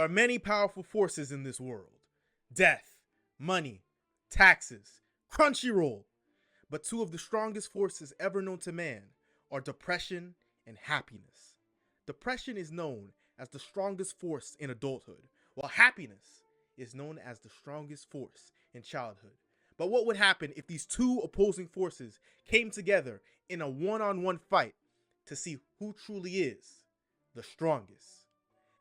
are many powerful forces in this world. Death, money, taxes, Crunchyroll. But two of the strongest forces ever known to man are depression and happiness. Depression is known as the strongest force in adulthood, while happiness is known as the strongest force in childhood. But what would happen if these two opposing forces came together in a one-on-one fight to see who truly is the strongest?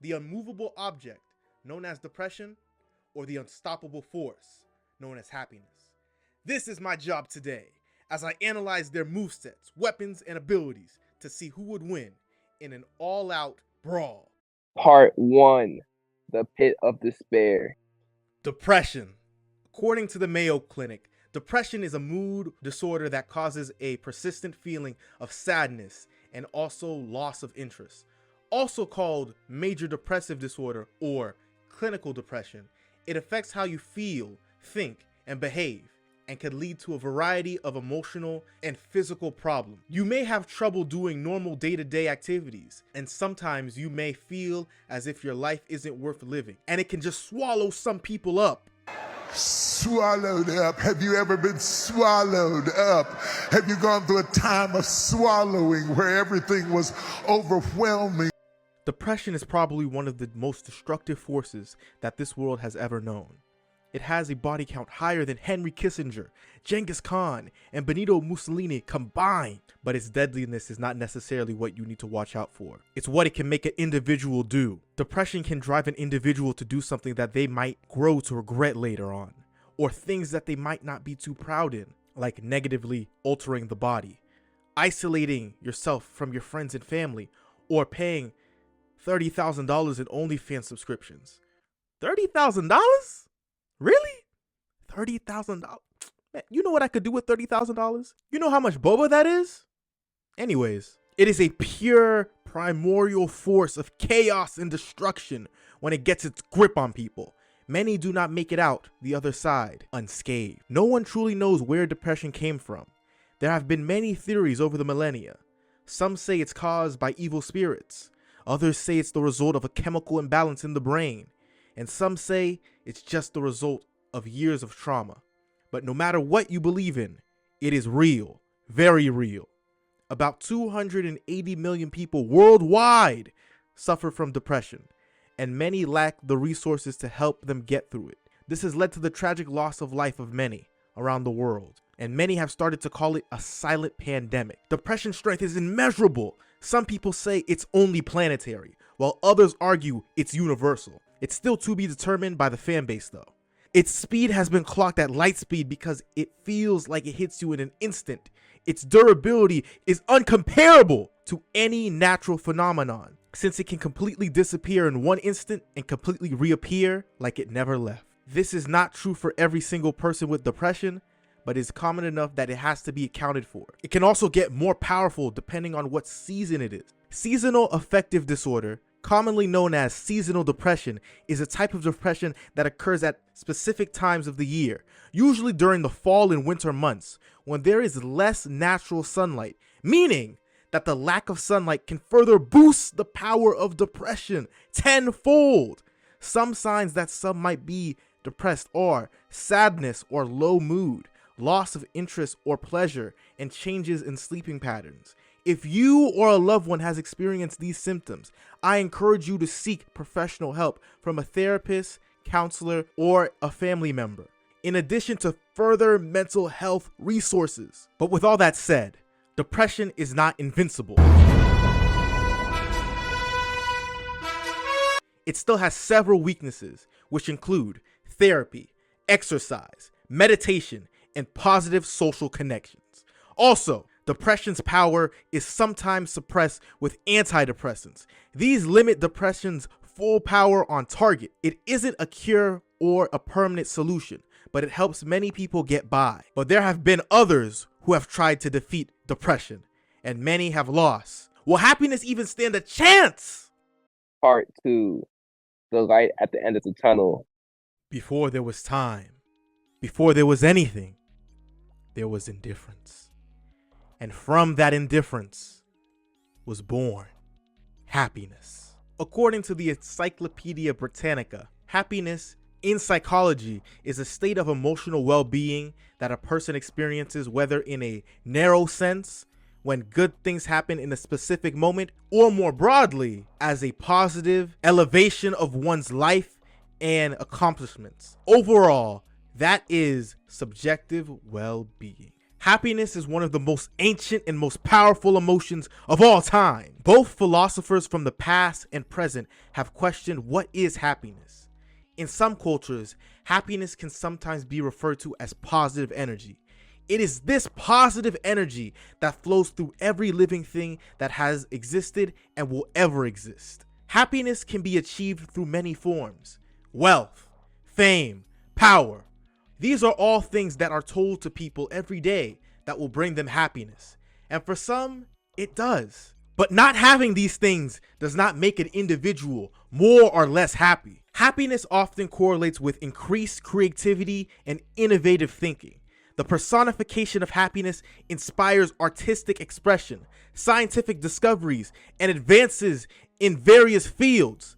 The unmovable object known as depression, or the unstoppable force known as happiness? This is my job today, as I analyze their movesets, weapons, and abilities to see who would win in an all-out brawl. Part 1. The Pit of Despair. Depression. According to the Mayo Clinic, depression is a mood disorder that causes a persistent feeling of sadness and also loss of interest. Also called major depressive disorder or clinical depression, it affects how you feel, think, and behave, and can lead to a variety of emotional and physical problems. You may have trouble doing normal day-to-day activities, and sometimes you may feel as if your life isn't worth living, and it can just swallow some people up. Swallowed up. Have you ever been swallowed up? Have you gone through a time of swallowing where everything was overwhelming? Depression is probably one of the most destructive forces that this world has ever known. It has a body count higher than Henry Kissinger, Genghis Khan, and Benito Mussolini combined. But its deadliness is not necessarily what you need to watch out for. It's what it can make an individual do. Depression can drive an individual to do something that they might grow to regret later on, or things that they might not be too proud in, like negatively altering the body, isolating yourself from your friends and family, or paying $30,000 in OnlyFans subscriptions. $30,000? Really? $30,000? Man, you know what I could do with $30,000? You know how much boba that is? Anyways, it is a pure primordial force of chaos and destruction when it gets its grip on people. Many do not make it out the other side unscathed. No one truly knows where depression came from. There have been many theories over the millennia. Some say it's caused by evil spirits. Others say it's the result of a chemical imbalance in the brain. And some say it's just the result of years of trauma. But no matter what you believe in, it is real, very real. About 280 million people worldwide suffer from depression, and many lack the resources to help them get through it. This has led to the tragic loss of life of many around the world, and many have started to call it a silent pandemic. Depression strength is immeasurable. Some people say it's only planetary, while others argue it's universal. It's still to be determined by the fan base though. Its speed has been clocked at light speed because it feels like it hits you in an instant. Its durability is uncomparable to any natural phenomenon, since it can completely disappear in one instant and completely reappear like it never left. This is not true for every single person with depression, but is common enough that it has to be accounted for. It can also get more powerful depending on what season it is. Seasonal affective disorder, commonly known as seasonal depression, is a type of depression that occurs at specific times of the year, usually during the fall and winter months, when there is less natural sunlight, meaning that the lack of sunlight can further boost the power of depression tenfold. Some signs that some might be depressed are sadness or low mood, loss of interest or pleasure, and changes in sleeping patterns. If you or a loved one has experienced these symptoms, I encourage you to seek professional help from a therapist, counselor, or a family member, in addition to further mental health resources. But with all that said, depression is not invincible. It still has several weaknesses, which include therapy, exercise, meditation, and positive social connections. Also, depression's power is sometimes suppressed with antidepressants. These limit depression's full power on target. It isn't a cure or a permanent solution, but it helps many people get by. But there have been others who have tried to defeat depression, and many have lost. Will happiness even stand a chance? Part 2. The light at the end of the tunnel. Before there was time, before there was anything, there was indifference. And from that indifference was born happiness. According to the Encyclopedia Britannica, happiness in psychology is a state of emotional well-being that a person experiences, whether in a narrow sense, when good things happen in a specific moment, or more broadly, as a positive elevation of one's life and accomplishments. Overall, that is subjective well-being. Happiness is one of the most ancient and most powerful emotions of all time. Both philosophers from the past and present have questioned what is happiness. In some cultures, happiness can sometimes be referred to as positive energy. It is this positive energy that flows through every living thing that has existed and will ever exist. Happiness can be achieved through many forms: wealth, fame, power. These are all things that are told to people every day that will bring them happiness. And for some, it does. But not having these things does not make an individual more or less happy. Happiness often correlates with increased creativity and innovative thinking. The personification of happiness inspires artistic expression, scientific discoveries, and advances in various fields.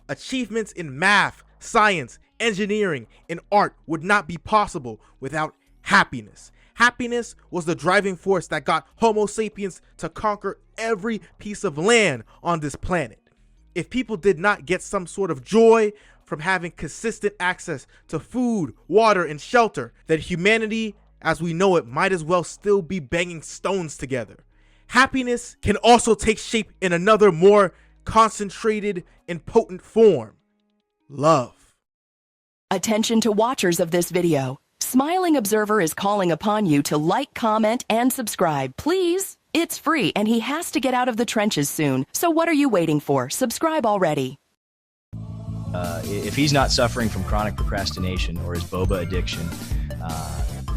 Achievements in math, science, engineering, and art would not be possible without happiness. Happiness was the driving force that got Homo sapiens to conquer every piece of land on this planet. If people did not get some sort of joy from having consistent access to food, water, and shelter, then humanity as we know it might as well still be banging stones together. Happiness can also take shape in another more concentrated and potent form: love. Attention to watchers of this video. Smiling Observer is calling upon you to like, comment, and subscribe. Please. It's free and he has to get out of the trenches soon. So what are you waiting for? Subscribe already. If he's not suffering from chronic procrastination or his boba addiction,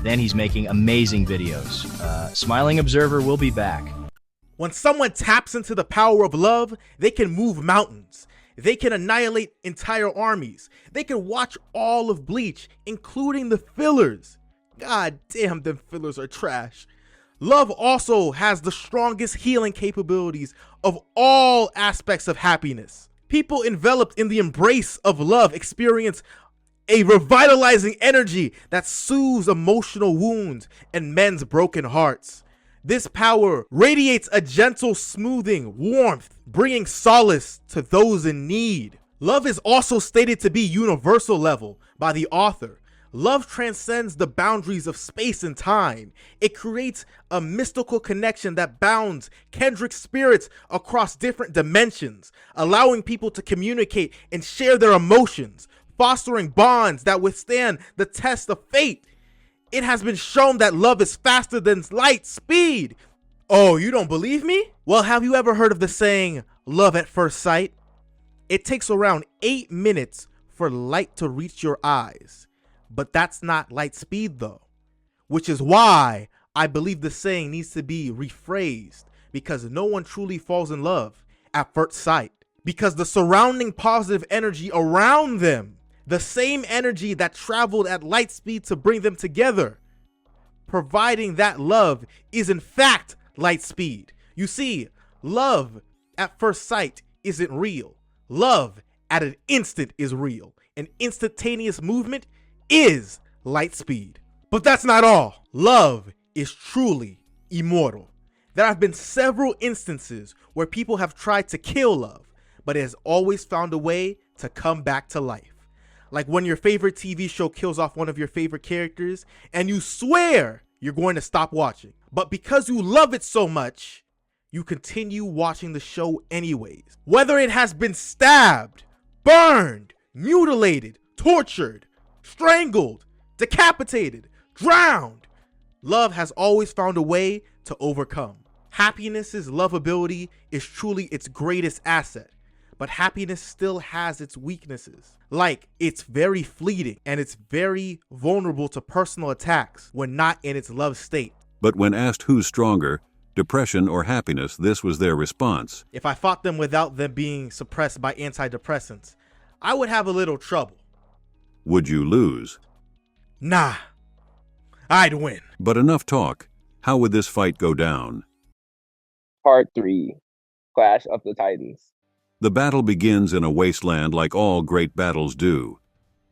then he's making amazing videos. Smiling Observer will be back. When someone taps into the power of love, they can move mountains. They can annihilate entire armies. They can watch all of Bleach, including the fillers. God damn, them fillers are trash. Love also has the strongest healing capabilities of all aspects of happiness. People enveloped in the embrace of love experience a revitalizing energy that soothes emotional wounds and mends broken hearts. This power radiates a gentle, smoothing warmth, bringing solace to those in need. Love is also stated to be universal level by the author. Love transcends the boundaries of space and time. It creates a mystical connection that bounds kindred spirits across different dimensions, allowing people to communicate and share their emotions, fostering bonds that withstand the test of fate. It has been shown that love is faster than light speed. Oh, you don't believe me? Well, have you ever heard of the saying, love at first sight? It takes around 8 minutes for light to reach your eyes. But that's not light speed though. Which is why I believe the saying needs to be rephrased, because no one truly falls in love at first sight. Because the surrounding positive energy around them, the same energy that traveled at light speed to bring them together, providing that love is in fact light speed. You see, love at first sight isn't real. Love at an instant is real. An instantaneous movement is light speed. But that's not all. Love is truly immortal. There have been several instances where people have tried to kill love, but it has always found a way to come back to life. Like when your favorite TV show kills off one of your favorite characters and you swear you're going to stop watching. But because you love it so much, you continue watching the show anyways. Whether it has been stabbed, burned, mutilated, tortured, strangled, decapitated, drowned, love has always found a way to overcome. Happiness's lovability is truly its greatest asset. But happiness still has its weaknesses. Like, it's very fleeting and it's very vulnerable to personal attacks when not in its love state. But when asked who's stronger, depression or happiness, this was their response. If I fought them without them being suppressed by antidepressants, I would have a little trouble. Would you lose? Nah, I'd win. But enough talk. How would this fight go down? Part 3, Clash of the Titans. The battle begins in a wasteland like all great battles do.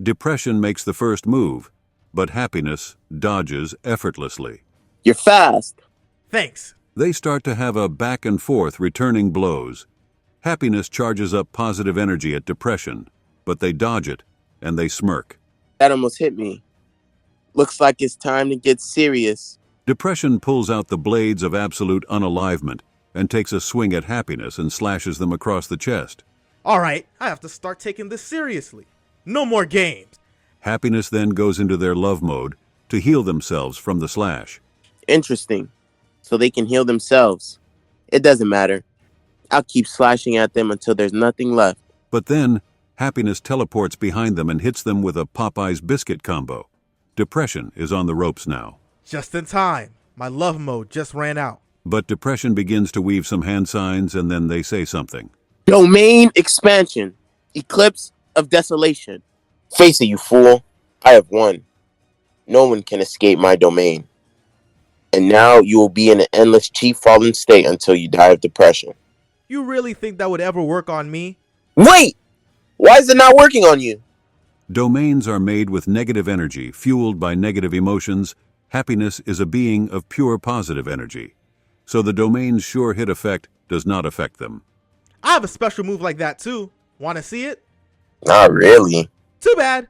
Depression makes the first move, but happiness dodges effortlessly. You're fast. Thanks. They start to have a back and forth returning blows. Happiness charges up positive energy at depression, but they dodge it and they smirk. That almost hit me. Looks like it's time to get serious. Depression pulls out the blades of absolute unalivement and takes a swing at happiness and slashes them across the chest. All right, I have to start taking this seriously. No more games. Happiness then goes into their love mode to heal themselves from the slash. Interesting. So they can heal themselves. It doesn't matter. I'll keep slashing at them until there's nothing left. But then, happiness teleports behind them and hits them with a Popeye's biscuit combo. Depression is on the ropes now. Just in time. My love mode just ran out. But depression begins to weave some hand signs and then they say something. Domain expansion. Eclipse of desolation. Face it, you fool. I have won. No one can escape my domain. And now you will be in an endless cheap fallen state until you die of depression. You really think that would ever work on me? Wait! Why is it not working on you? Domains are made with negative energy, fueled by negative emotions. Happiness is a being of pure positive energy. So the domain's sure hit effect does not affect them. I have a special move like that too. Want to see it? Not really. Too bad.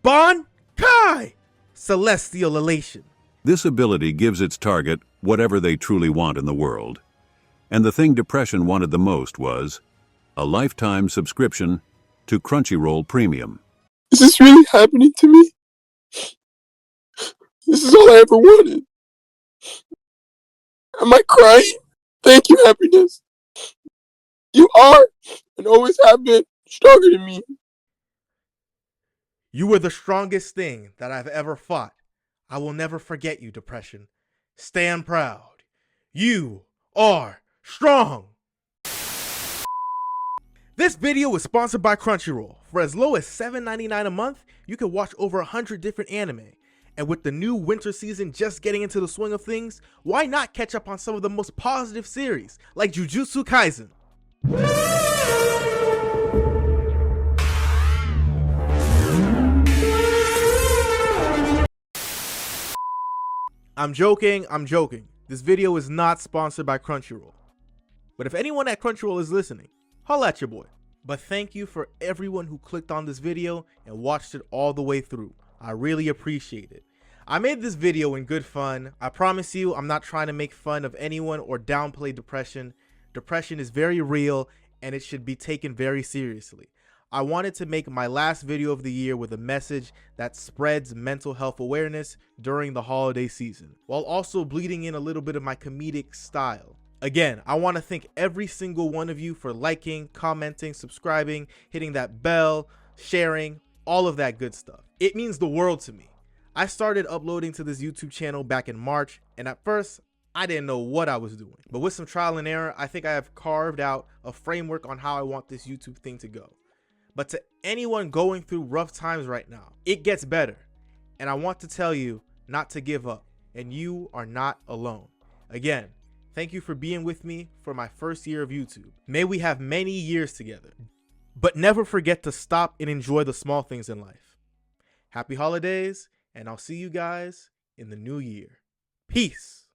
Bon Kai! Celestial elation. This ability gives its target whatever they truly want in the world. And the thing depression wanted the most was a lifetime subscription to Crunchyroll Premium. Is this really happening to me? This is all I ever wanted. Am I crying? Thank you, happiness. You are, and always have been, stronger than me. You were the strongest thing that I've ever fought. I will never forget you, depression. Stand proud. You are strong. This video is sponsored by Crunchyroll. For as low as $7.99 a month, you can watch over 100 different anime. And with the new winter season just getting into the swing of things, why not catch up on some of the most positive series, like Jujutsu Kaisen? I'm joking. This video is not sponsored by Crunchyroll. But if anyone at Crunchyroll is listening, holla at your boy. But thank you for everyone who clicked on this video and watched it all the way through. I really appreciate it. I made this video in good fun. I promise you I'm not trying to make fun of anyone or downplay depression. Depression is very real and it should be taken very seriously. I wanted to make my last video of the year with a message that spreads mental health awareness during the holiday season, while also bleeding in a little bit of my comedic style. Again, I want to thank every single one of you for liking, commenting, subscribing, hitting that bell, sharing, all of that good stuff. It means the world to me. I started uploading to this YouTube channel back in March, and at first, I didn't know what I was doing. But with some trial and error, I think I have carved out a framework on how I want this YouTube thing to go. But to anyone going through rough times right now, it gets better. And I want to tell you not to give up. And you are not alone. Again, thank you for being with me for my first year of YouTube. May we have many years together. But never forget to stop and enjoy the small things in life. Happy holidays, and I'll see you guys in the new year. Peace.